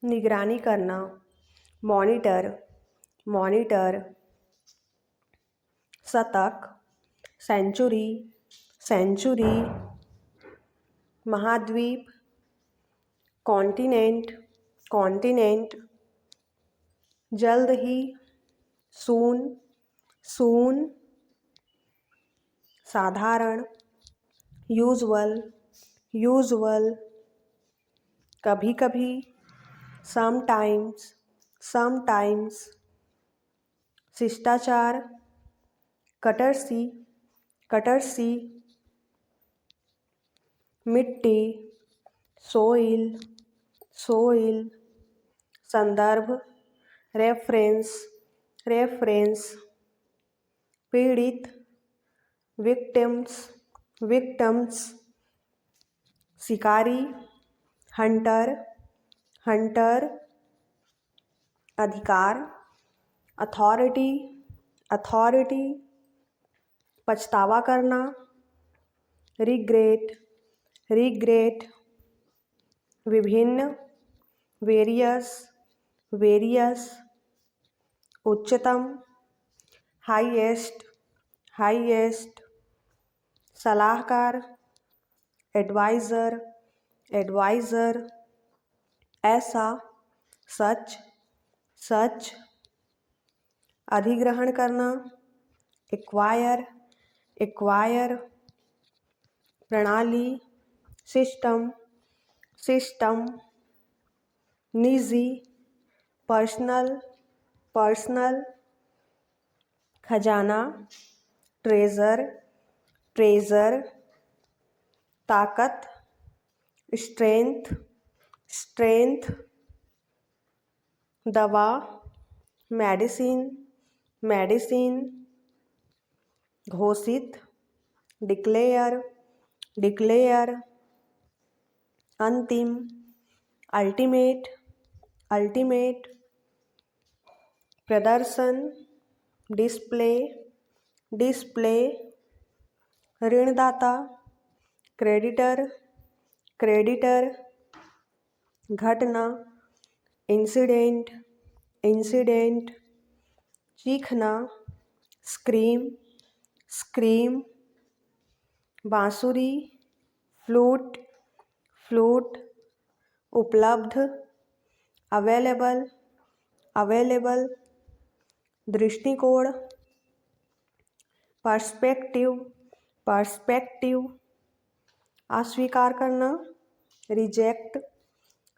निगरानी करना, monitor, monitor. शतक, सेंचुरी, सेंचुरी। महाद्वीप, कॉन्टिनेंट, कॉन्टिनेंट। जल्द ही, सून, सून। साधारण, यूजुअल, यूजुअल। कभी कभी, समटाइम्स, समटाइम्स। शिष्टाचार, कटरसी, कटरसी। मिट्टी, सोइल, सोइल। संदर्भ, रेफरेंस, रेफरेंस। पीड़ित, विक्टिम्स, विक्टिम्स। शिकारी, हंटर, हंटर। अधिकार, अथॉरिटी, अथॉरिटी। पछतावा करना, रिग्रेट, रिग्रेट। विभिन्न, वेरियस, वेरियस। उच्चतम, हाईएस्ट, हाईएस्ट। सलाहकार, एडवाइज़र, एडवाइज़र। ऐसा, सच, सच। अधिग्रहण करना, एक्वायर, एक्वायर। प्रणाली, सिस्टम, सिस्टम। निजी, पर्सनल, पर्सनल। खजाना, ट्रेजर, ट्रेजर। ताकत, स्ट्रेंथ, स्ट्रेंथ। दवा, मेडिसिन, मेडिसिन। घोषित, डिक्लेयर, डिक्लेयर। अंतिम, अल्टीमेट, अल्टीमेट। प्रदर्शन, डिस्प्ले, डिस्प्ले। ऋणदाता, क्रेडिटर, क्रेडिटर। घटना, इंसिडेंट, इंसिडेंट। चीखना, scream, scream. बांसुरी, फ्लूट, फ्लूट। उपलब्ध, अवेलेबल, अवेलेबल। दृष्टिकोण, पर्सपेक्टिव, पर्सपेक्टिव। अस्वीकार करना, रिजेक्ट,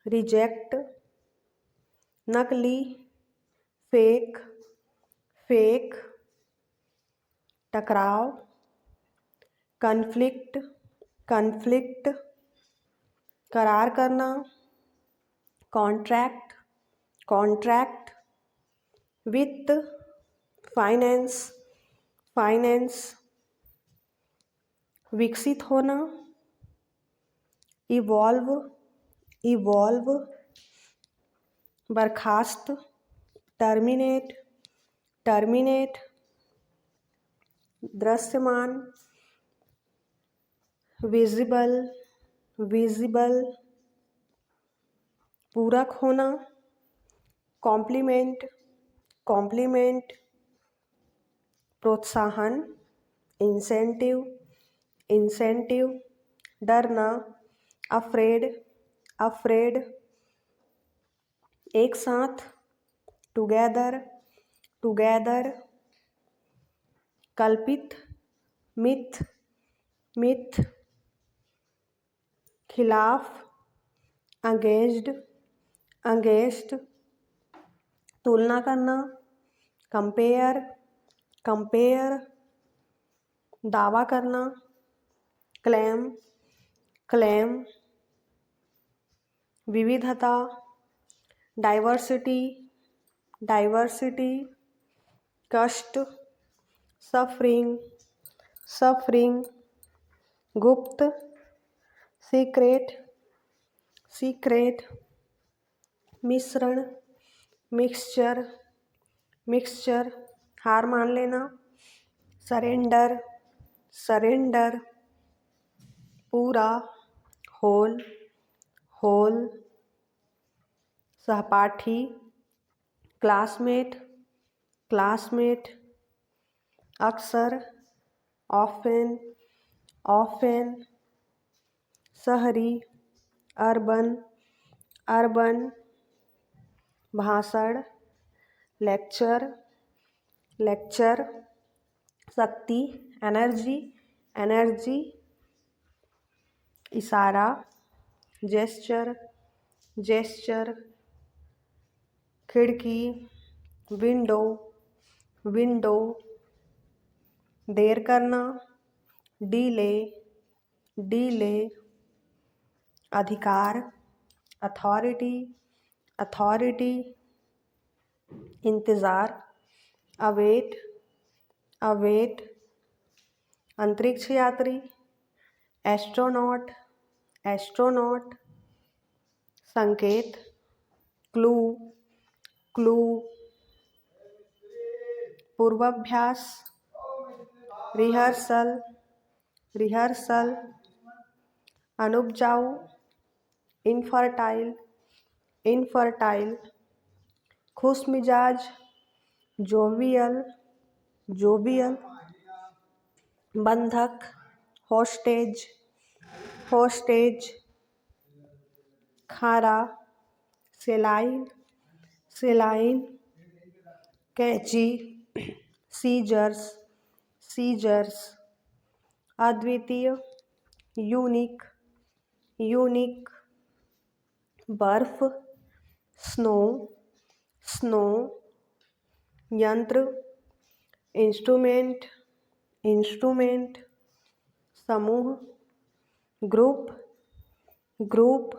रिजेक्ट। नकली, फेक, फेक। टकराव, कन्फ्लिक्ट, कन्फ्लिक्ट। करार करना, कॉन्ट्रैक्ट, कॉन्ट्रैक्ट। वित्त, फाइनेंस, फाइनेंस। विकसित होना, इवॉल्व, इवॉल्व। बर्खास्त, टर्मिनेट, टर्मिनेट। दृश्यमान, विजिबल, विजिबल। पूरक होना, कॉम्प्लीमेंट, कॉम्प्लीमेंट। प्रोत्साहन, इंसेंटिव, इंसेंटिव। डरना, अफ्रेड, अफ्रेड। एक साथ, टुगेदर, टुगेदर। कल्पित, मिथ, मिथ। खिलाफ, अगेंस्ट, अगेंस्ट। तुलना करना, कंपेयर, कंपेयर। दावा करना, क्लेम, क्लेम। विविधता, डाइवर्सिटी, डाइवर्सिटी। कष्ट, सफरिंग, सफरिंग। गुप्त, सीक्रेट, सीक्रेट। मिश्रण, मिक्सचर, मिक्सचर। हार मान लेना, सरेंडर, सरेंडर। पूरा, होल, होल। सहपाठी, क्लासमेट, क्लासमेट, अक्सर, ऑफन, ऑफन, शहरी, अर्बन, अर्बन, भाषण, लेक्चर, लेक्चर, शक्ति, एनर्जी, एनर्जी, इशारा, जेस्चर, जेस्चर, खिड़की, विंडो, विंडो, देर करना, डीले, डीले, अधिकार, अथॉरिटी, अथॉरिटी, इंतज़ार, अवेट, अवेट, अंतरिक्ष यात्री, एस्ट्रोनॉट, एस्ट्रोनॉट, संकेत, क्लू, क्लू, पूर्वाभ्यास, रिहर्सल, रिहर्सल, अनुपजाऊ, इनफर्टाइल, इनफर्टाइल, खुशमिजाज, जोवियल, जोवियल, बंधक, होस्टेज, होस्टेज, खारा, सेलाइन, सेलाइन, कैंची, सीजर्स, सीजर्स, अद्वितीय, यूनिक, यूनिक, बर्फ, स्नो, स्नो, यंत्र, इंस्ट्रूमेंट, इंस्ट्रूमेंट, समूह, ग्रुप, ग्रुप,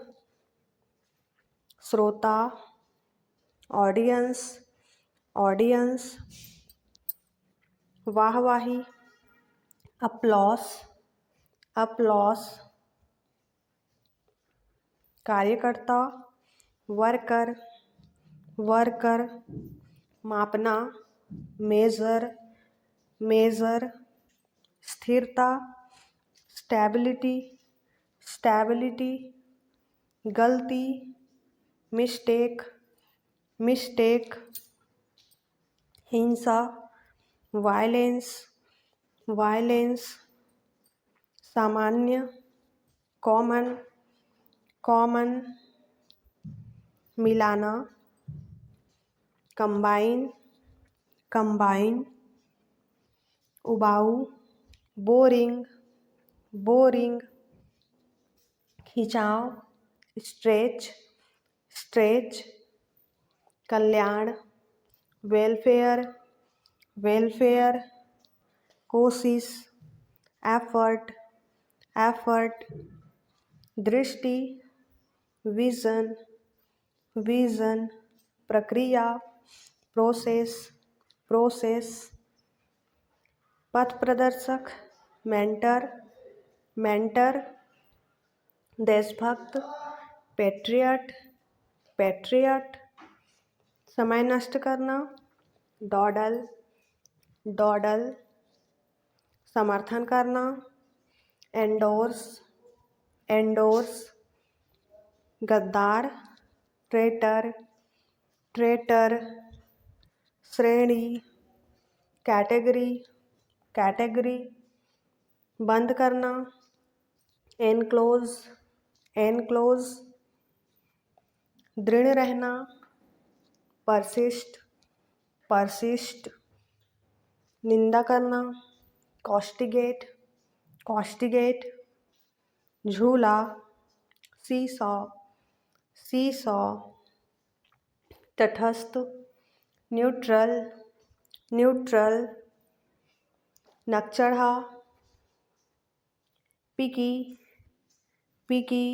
श्रोता, ऑडियंस, ऑडियंस, वाहवाही, अप्लॉस, अप्लॉस, कार्यकर्ता, वर्कर, वर्कर, मापना, मेजर, मेजर, स्थिरता, स्टेबिलिटी, स्टेबिलिटी, गलती, मिस्टेक, मिस्टेक, हिंसा, वायलेंस, वायलेंस, सामान्य, कॉमन, कॉमन, मिलाना, कंबाइन, कंबाइन, उबाऊ, बोरिंग, बोरिंग, खिंचाव, स्ट्रेच, स्ट्रेच, कल्याण, वेलफेयर, वेलफेयर, कोशिश, एफर्ट, एफर्ट, दृष्टि, विज़न, विज़न, प्रक्रिया, प्रोसेस, प्रोसेस, पथ प्रदर्शक, मेंटर, मेंटर, देशभक्त, पैट्रियट, पैट्रियट, समय नष्ट करना, डॉडल, डॉडल, समर्थन करना, एंडोर्स, एंडोर्स, गद्दार, ट्रेटर, ट्रेटर, श्रेणी, कैटेगरी, कैटेगरी, बंद करना, एनक्लोज, एनक्लोज, दृढ़ रहना, परसिस्ट, परसिस्ट, निंदा करना, कॉस्टिगेट, कॉस्टिगेट, झूला, सीसॉ, सीसॉ, तटस्थ, न्यूट्रल, न्यूट्रल, नकचढ़ा, पिकी, पिकी,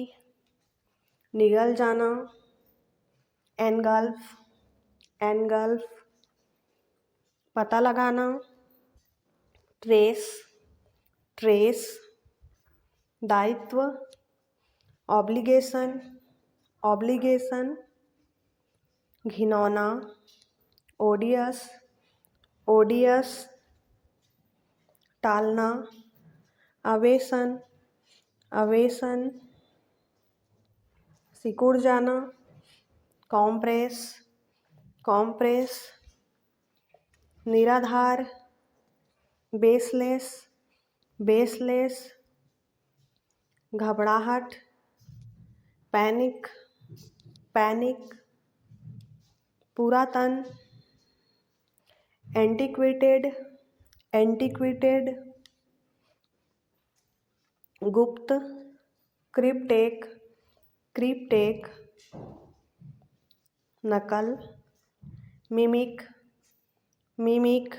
निगल जाना, एनगल्फ, एनगल्फ, पता लगाना, ट्रेस, ट्रेस, दायित्व, ऑब्लिगेशन, ऑब्लिगेशन, घिनौना, ओडियस, ओडियस, टालना, अवेशन, अवेशन, सिकुड़ जाना, कॉम्प्रेस, कॉम्प्रेस, निराधार, बेसलेस, बेसलेस, घबराहट, पैनिक, पैनिक, पुरातन, एंटिक्वेटेड, एंटिक्वेटेड, गुप्त, क्रिप्टेक, क्रिप्टेक, नकल, मिमिक, मिमिक,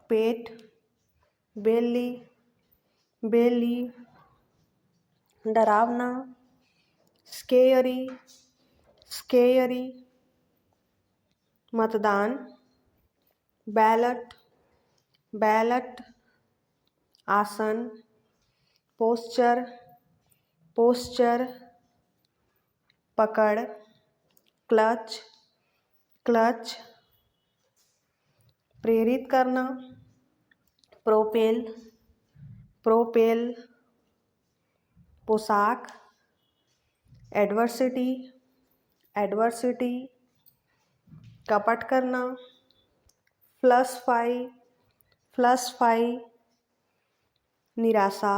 पेट, बेली, बेली, डरावना, स्केयरी, स्केयरी, मतदान, बैलेट, बैलेट, आसन, पोस्चर, पोस्चर, पकड़, क्लच, क्लच, प्रेरित करना, प्रोपेल, प्रोपेल, पोशाक, एडवर्सिटी, एडवर्सिटी, कपट करना, फ्लसफाई, फ्लसफाई, निराशा,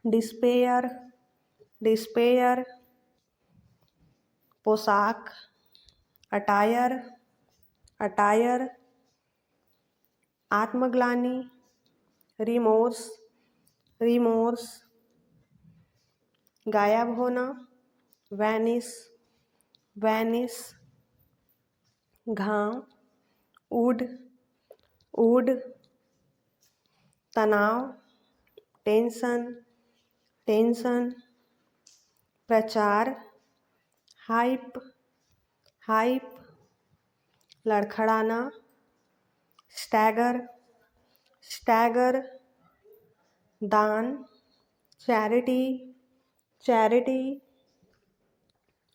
डिस्पेयर, डिस्पेयर, पोशाक, अटायर, अटायर, आत्मग्लानि, रिमोर्स, रिमोर्स, गायब होना, वैनिस, वैनिस, घाव, वुड, वुड, तनाव, टेंशन, टेंशन, प्रचार, हाइप, हाइप, लड़खड़ाना, स्टैगर, स्टैगर, दान, चैरिटी, चैरिटी,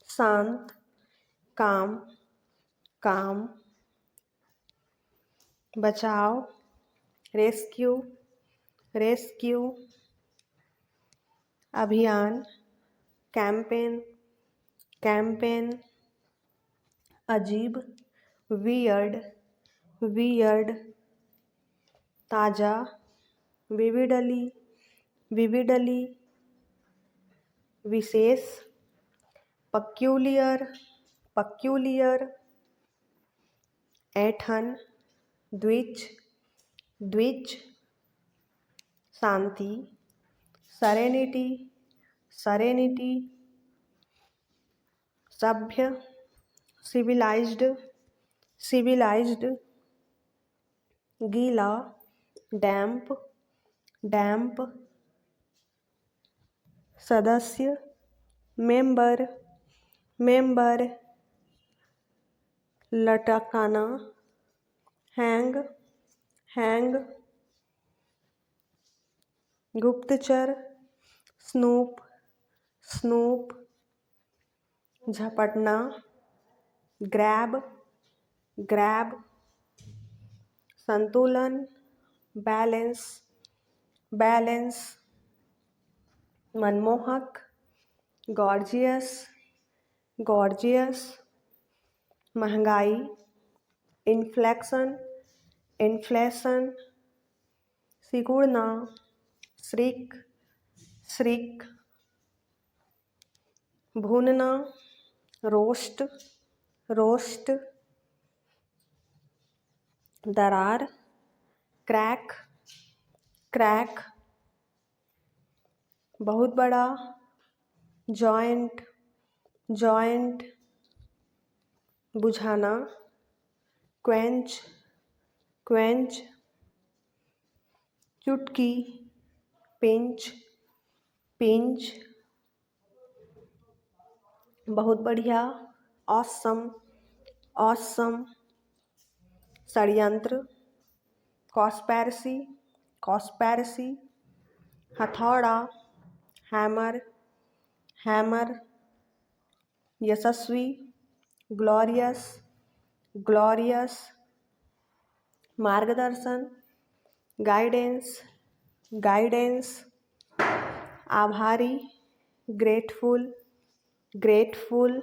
शांत, काम, काम, बचाव, रेस्क्यू, रेस्क्यू, अभियान, कैंपेन, कैंपेन, अजीब, वियर्ड, वियर्ड, ताज़ा, विविडली, विविडली, विशेष, पक्यूलियर, पक्यूलियर, ऐठन, द्विज, द्विज, शांति, सरेनिटी, सरेनिटी, सभ्य, सिविलाइज्ड, सिविलाइज्ड, गीला, डैम्प, डैम्प, सदस्य, मेंबर, मेंबर, लटकाना, हैंग, हैंग, गुप्तचर, स्नूप, स्नूप, झपटना, ग्रैब, ग्रैब, संतुलन, बैलेंस, बैलेंस, मनमोहक, गॉर्जियस, गॉर्जियस, महंगाई, इन्फ्लेक्शन, इन्फ्लेशन, सिकुड़ना, श्रिक, श्रिक, भूनना, रोस्ट, रोस्ट, दरार, क्रैक, क्रैक, बहुत बड़ा, जॉइंट, जॉइंट, बुझाना, क्वेंच, क्वेंच, चुटकी, पिंच, पिंच, बहुत बढ़िया, ऑसम, ऑसम, षड्यंत्र, कॉस्पैरसी, कॉस्पैरसी, हथौड़ा, हैमर, हैमर, यशस्वी, ग्लोरियस, ग्लोरियस, मार्गदर्शन, गाइडेंस, गाइडेंस, आभारी, ग्रेटफुल, ग्रेटफुल,